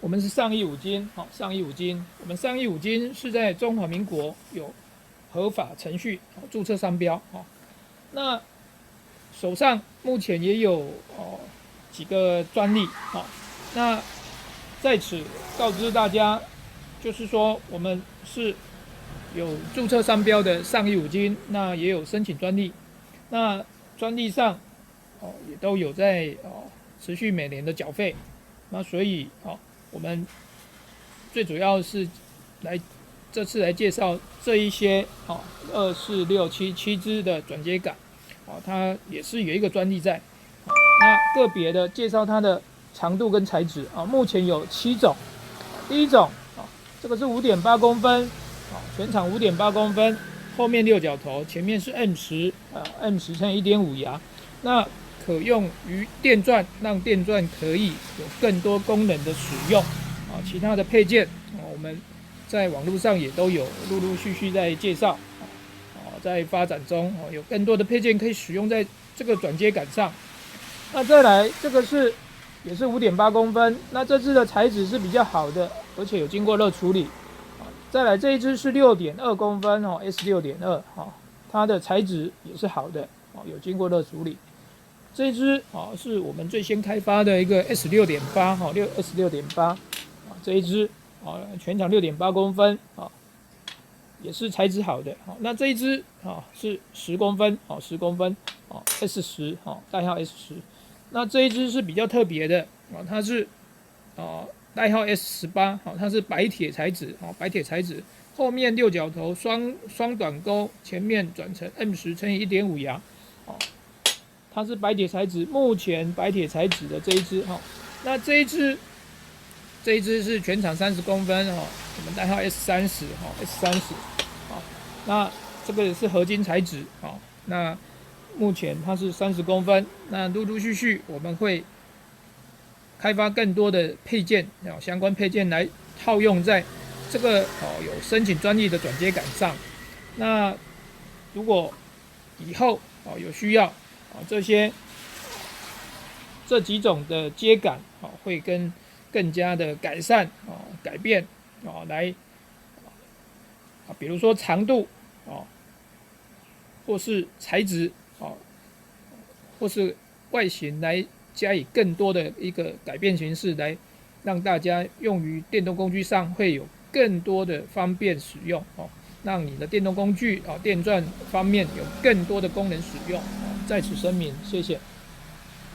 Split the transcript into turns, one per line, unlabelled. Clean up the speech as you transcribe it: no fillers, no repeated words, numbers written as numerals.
我们是上义五金，上义五金，我们上义五金是在中华民国有合法程序注册商标，那手上目前也有几个专利，那在此告知大家，就是说我们是有注册商标的上义五金，那也有申请专利，那专利上也都有在持续每年的缴费，那所以我们最主要是这次来介绍这一些2、4、6、7支的转接杆，它也是有一个专利在，那个别的介绍它的长度跟材质目前有7种，第一种这个是5.8公分，全长5.8公分，后面6角头，前面是 M10，M10乘1.5牙，那可用于电钻，让电钻可以有更多功能的使用其他的配件我们在网络上也都有陆陆续续在介绍在发展中有更多的配件可以使用在这个转接杆上。那再来这个也是5.8公分，那这支的材质是比较好的，而且有经过热处理。再来这一支是6.2公分S6.2，它的材质也是好的有经过热处理。这一支是我们最先开发的一个 S6.8，S6.8这一支全长6.8公分也是材质好的那这一支是10公分10公分S10代号 S10。那这一支是比较特别的它是代号 S18它是白铁材质白铁材质，后面6角头双短钩，前面转成 M10乘以1.5牙它是白铁材质，目前白铁材质的这一支那这一支是全长30公分我们代号 S30S30那这个是合金材质那目前它是30公分，那陆陆续续我们会开发更多的配件相关配件来套用在这个有申请专利的转接杆上。那如果以后有需要这几种的接杆会更加的改善改变来比如说长度或是材质或是外形来加以更多的一个改变形式，来让大家用于电动工具上会有更多的方便使用让你的电动工具电钻方面有更多的功能使用在此声明，谢谢。